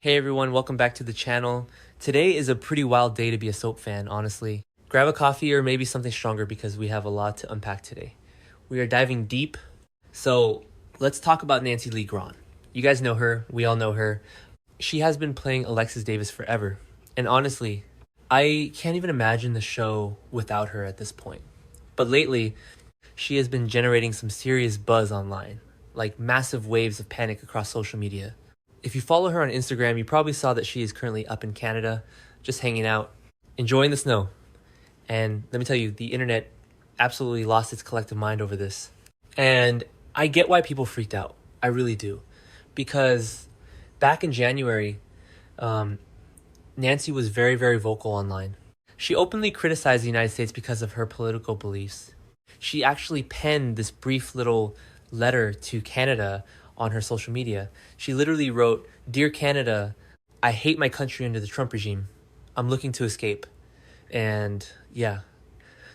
Hey everyone, welcome back to the channel. Today is a pretty wild day to be a soap fan, honestly. Grab a coffee or maybe something stronger because we have a lot to unpack today. We are diving deep, so let's talk about Nancy Lee Grahn. You guys know her, we all know her. She has been playing Alexis Davis forever, and honestly, I can't even imagine the show without her at this point. But lately, she has been generating some serious buzz online, like massive waves of panic across social media. If you follow her on Instagram, you probably saw that she is currently up in Canada, just hanging out, enjoying the snow. And let me tell you, the internet absolutely lost its collective mind over this. And I get why people freaked out. I really do. Because back in January, Nancy was very, very vocal online. She openly criticized the United States because of her political beliefs. She actually penned this brief little letter to Canada on her social media. She literally wrote, "Dear Canada, I hate my country under the Trump regime. I'm looking to escape." And yeah,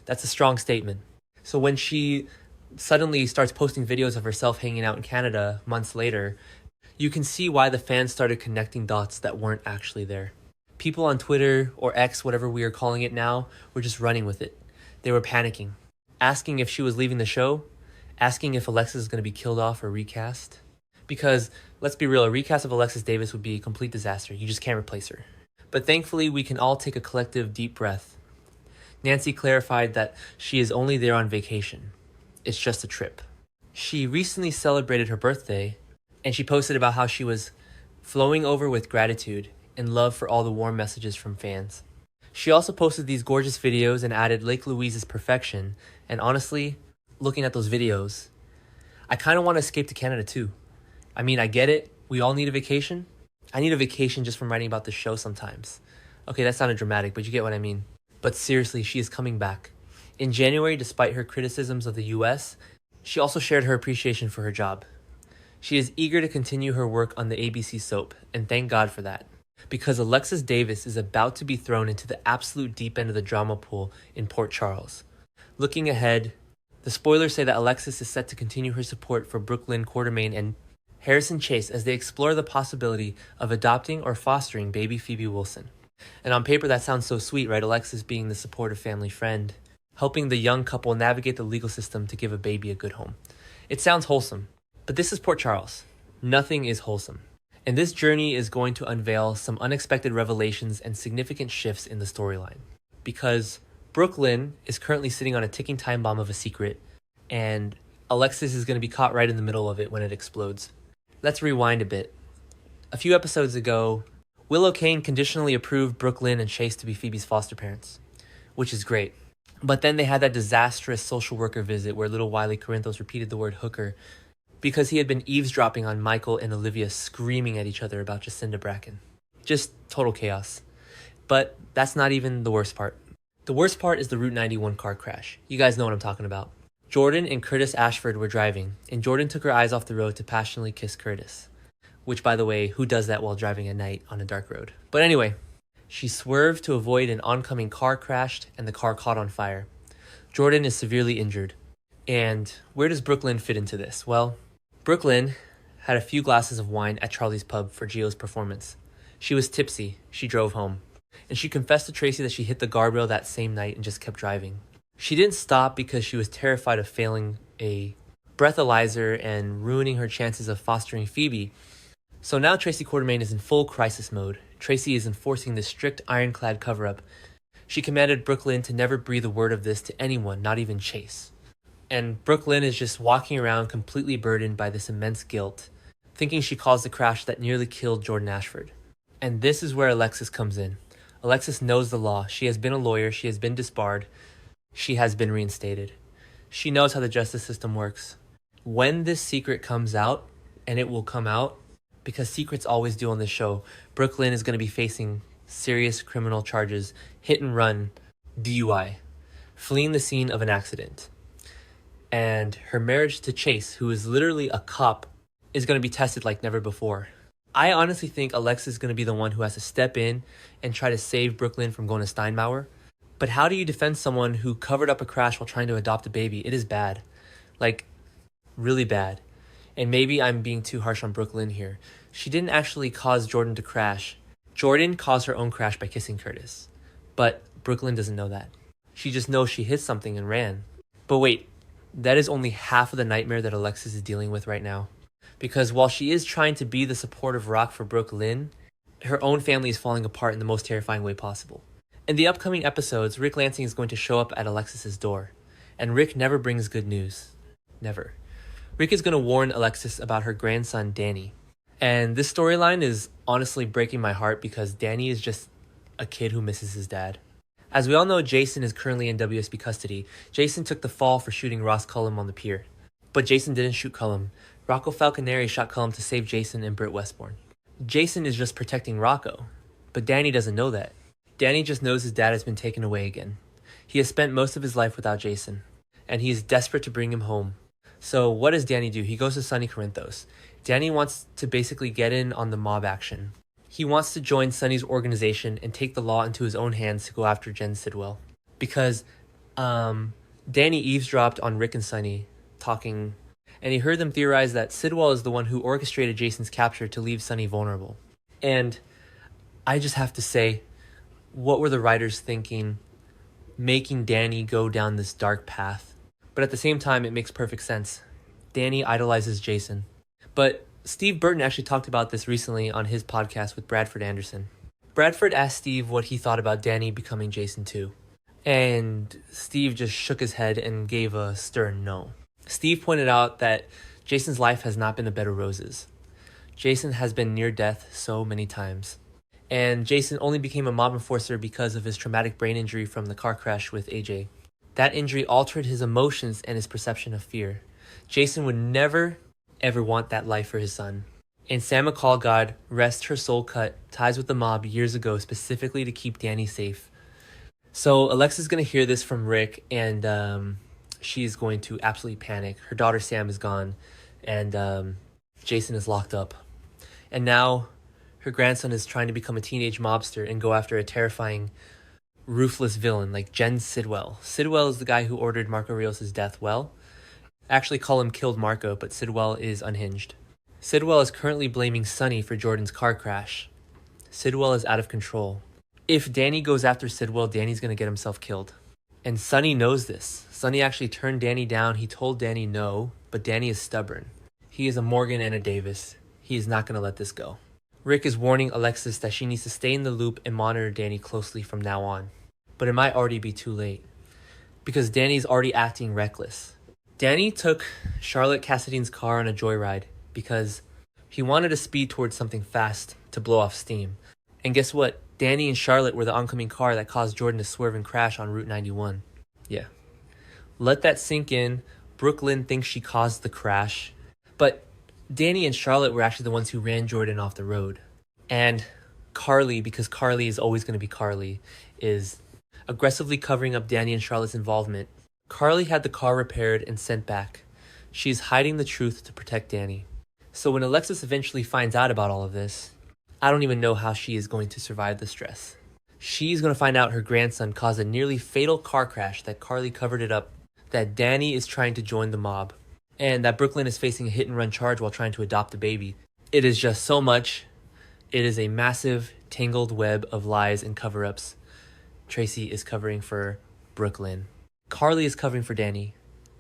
that's a strong statement. So when she suddenly starts posting videos of herself hanging out in Canada months later, you can see why the fans started connecting dots that weren't actually there. People on Twitter or X, whatever we are calling it now, were just running with it. They were panicking, asking if she was leaving the show, asking if Alexis is going to be killed off or recast. Because, let's be real, a recast of Alexis Davis would be a complete disaster. You just can't replace her. But thankfully, we can all take a collective deep breath. Nancy clarified that she is only there on vacation. It's just a trip. She recently celebrated her birthday, and she posted about how she was flowing over with gratitude and love for all the warm messages from fans. She also posted these gorgeous videos and added Lake Louise's perfection, and honestly, looking at those videos, I kind of want to escape to Canada too. I mean, I get it. We all need a vacation. I need a vacation just from writing about this show sometimes. Okay, that sounded dramatic, but you get what I mean. But seriously, she is coming back. In January, despite her criticisms of the US, she also shared her appreciation for her job. She is eager to continue her work on the ABC soap, and thank God for that. Because Alexis Davis is about to be thrown into the absolute deep end of the drama pool in Port Charles. Looking ahead, the spoilers say that Alexis is set to continue her support for Brook Lynn Quartermain and Harrison Chase as they explore the possibility of adopting or fostering baby Phoebe Wilson. And on paper that sounds so sweet, right? Alexis being the supportive family friend, helping the young couple navigate the legal system to give a baby a good home. It sounds wholesome, but this is Port Charles. Nothing is wholesome. And this journey is going to unveil some unexpected revelations and significant shifts in the storyline. Because Brook Lynn is currently sitting on a ticking time bomb of a secret, and Alexis is going to be caught right in the middle of it when it explodes. Let's rewind a bit. A few episodes ago, Willow Kane conditionally approved Brook Lynn and Chase to be Phoebe's foster parents, which is great. But then they had that disastrous social worker visit where little Wiley Corinthos repeated the word hooker because he had been eavesdropping on Michael and Olivia screaming at each other about Jacinda Bracken. Just total chaos. But that's not even the worst part. The worst part is the Route 91 car crash. You guys know what I'm talking about. Jordan and Curtis Ashford were driving, and Jordan took her eyes off the road to passionately kiss Curtis. Which, by the way, who does that while driving at night on a dark road? But anyway, she swerved to avoid an oncoming car crash, and the car caught on fire. Jordan is severely injured. And where does Brook Lynn fit into this? Well, Brook Lynn had a few glasses of wine at Charlie's pub for Gio's performance. She was tipsy. She drove home. And she confessed to Tracy that she hit the guardrail that same night and just kept driving. She didn't stop because she was terrified of failing a breathalyzer and ruining her chances of fostering Phoebe. So now Tracy Quartermain is in full crisis mode. Tracy is enforcing this strict ironclad cover-up. She commanded Brook Lynn to never breathe a word of this to anyone, not even Chase. And Brook Lynn is just walking around completely burdened by this immense guilt, thinking she caused the crash that nearly killed Jordan Ashford. And this is where Alexis comes in. Alexis knows the law. She has been a lawyer. She has been disbarred. She has been reinstated. She knows how the justice system works. When this secret comes out, and it will come out, because secrets always do on this show, Brook Lynn is going to be facing serious criminal charges, hit and run, DUI, fleeing the scene of an accident. And her marriage to Chase, who is literally a cop, is going to be tested like never before. I honestly think Alexis is going to be the one who has to step in and try to save Brook Lynn from going to Steinbauer. But how do you defend someone who covered up a crash while trying to adopt a baby? It is bad. Like, really bad. And maybe I'm being too harsh on Brook Lynn here. She didn't actually cause Jordan to crash. Jordan caused her own crash by kissing Curtis. But Brook Lynn doesn't know that. She just knows she hit something and ran. But wait, that is only half of the nightmare that Alexis is dealing with right now. Because while she is trying to be the supportive rock for Brook Lynn, her own family is falling apart in the most terrifying way possible. In the upcoming episodes, Rick Lansing is going to show up at Alexis's door. And Rick never brings good news. Never. Rick is going to warn Alexis about her grandson, Danny. And this storyline is honestly breaking my heart because Danny is just a kid who misses his dad. As we all know, Jason is currently in WSB custody. Jason took the fall for shooting Ross Cullum on the pier. But Jason didn't shoot Cullum. Rocco Falconeri shot Cullum to save Jason and Britt Westbourne. Jason is just protecting Rocco. But Danny doesn't know that. Danny just knows his dad has been taken away again. He has spent most of his life without Jason. And he is desperate to bring him home. So what does Danny do? He goes to Sonny Corinthos. Danny wants to basically get in on the mob action. He wants to join Sonny's organization and take the law into his own hands to go after Jen Sidwell. Because Danny eavesdropped on Rick and Sonny talking, and he heard them theorize that Sidwell is the one who orchestrated Jason's capture to leave Sonny vulnerable. And I just have to say, what were the writers thinking, making Danny go down this dark path? But at the same time, it makes perfect sense. Danny idolizes Jason. But Steve Burton actually talked about this recently on his podcast with Bradford Anderson. Bradford asked Steve what he thought about Danny becoming Jason too. And Steve just shook his head and gave a stern no. Steve pointed out that Jason's life has not been a bed of roses. Jason has been near death so many times. And Jason only became a mob enforcer because of his traumatic brain injury from the car crash with AJ. That injury altered his emotions and his perception of fear. Jason would never, ever want that life for his son. And Sam McCall, God rest her soul, cut ties with the mob years ago specifically to keep Danny safe. So Alexis is going to hear this from Rick, and she's going to absolutely panic. Her daughter Sam is gone, and Jason is locked up. And now her grandson is trying to become a teenage mobster and go after a terrifying, ruthless villain like Jen Sidwell. Sidwell is the guy who ordered Marco Rios' death. Actually, Cullum killed Marco, but Sidwell is unhinged. Sidwell is currently blaming Sonny for Jordan's car crash. Sidwell is out of control. If Danny goes after Sidwell, Danny's going to get himself killed. And Sonny knows this. Sonny actually turned Danny down. He told Danny no, but Danny is stubborn. He is a Morgan and a Davis. He is not going to let this go. Rick is warning Alexis that she needs to stay in the loop and monitor Danny closely from now on. But it might already be too late. Because Danny's already acting reckless. Danny took Charlotte Cassidy's car on a joyride because he wanted to speed towards something fast to blow off steam. And guess what? Danny and Charlotte were the oncoming car that caused Jordan to swerve and crash on Route 91. Yeah. Let that sink in. Brook Lynn thinks she caused the crash. But Danny and Charlotte were actually the ones who ran Jordan off the road. And Carly, because Carly is always going to be Carly, is aggressively covering up Danny and Charlotte's involvement. Carly had the car repaired and sent back. She's hiding the truth to protect Danny. So when Alexis eventually finds out about all of this, I don't even know how she is going to survive the stress. She's going to find out her grandson caused a nearly fatal car crash, that Carly covered it up, that Danny is trying to join the mob, and that Brook Lynn is facing a hit-and-run charge while trying to adopt a baby. It is just so much. It is a massive, tangled web of lies and cover-ups. Tracy is covering for Brook Lynn. Carly is covering for Danny.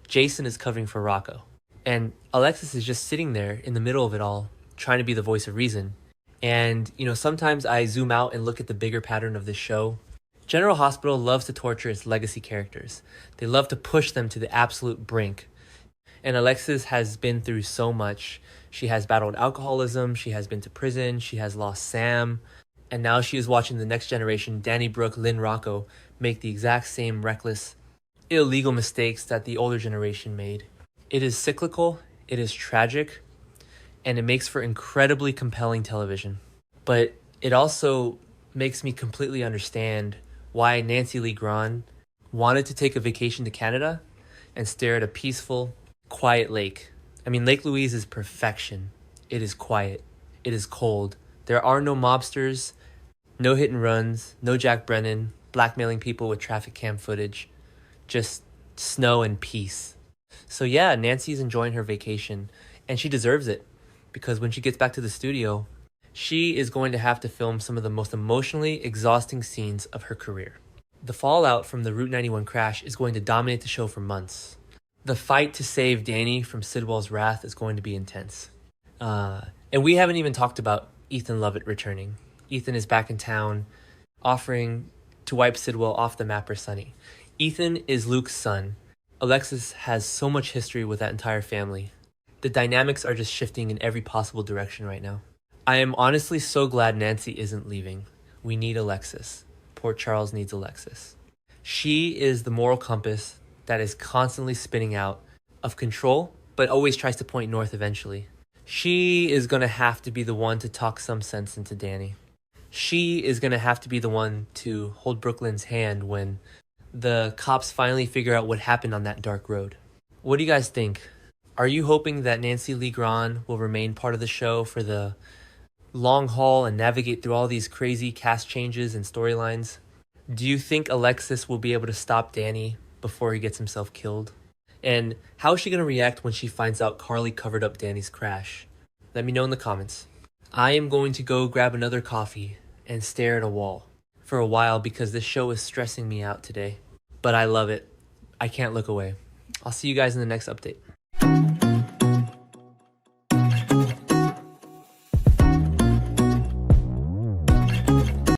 Jason is covering for Rocco. And Alexis is just sitting there in the middle of it all, trying to be the voice of reason. And, sometimes I zoom out and look at the bigger pattern of this show. General Hospital loves to torture its legacy characters. They love to push them to the absolute brink. And Alexis has been through so much. She has battled alcoholism, she has been to prison, she has lost Sam, and now she is watching the next generation, Danny, Brook, Lynn, Rocco, make the exact same reckless, illegal mistakes that the older generation made. It is cyclical, it is tragic, and it makes for incredibly compelling television. But it also makes me completely understand why Nancy Lee Grahn wanted to take a vacation to Canada and stare at a peaceful, quiet lake. I mean, Lake Louise is perfection. It is quiet. It is cold. There are no mobsters, no hit and runs, no Jack Brennan, blackmailing people with traffic cam footage. Just snow and peace. So yeah, Nancy's enjoying her vacation, and she deserves it. Because when she gets back to the studio, She is going to have to film some of the most emotionally exhausting scenes of her career. The fallout from the Route 91 crash is going to dominate the show for months. The fight to save Danny from Sidwell's wrath is going to be intense. And we haven't even talked about Ethan Lovett returning. Ethan is back in town, offering to wipe Sidwell off the map for Sonny. Ethan is Luke's son. Alexis has so much history with that entire family. The dynamics are just shifting in every possible direction right now. I am honestly so glad Nancy isn't leaving. We need Alexis. Port Charles needs Alexis. She is the moral compass that is constantly spinning out of control, but always tries to point north eventually. She is going to have to be the one to talk some sense into Danny. She is going to have to be the one to hold Brook Lynn's hand when the cops finally figure out what happened on that dark road. What do you guys think? Are you hoping that Nancy Lee Grahn will remain part of the show for the long haul and navigate through all these crazy cast changes and storylines? Do you think Alexis will be able to stop Danny before he gets himself killed? And how is she going to react when she finds out Carly covered up Danny's crash? Let me know in the comments. I am going to go grab another coffee and stare at a wall for a while because this show is stressing me out today. But I love it. I can't look away. I'll see you guys in the next update.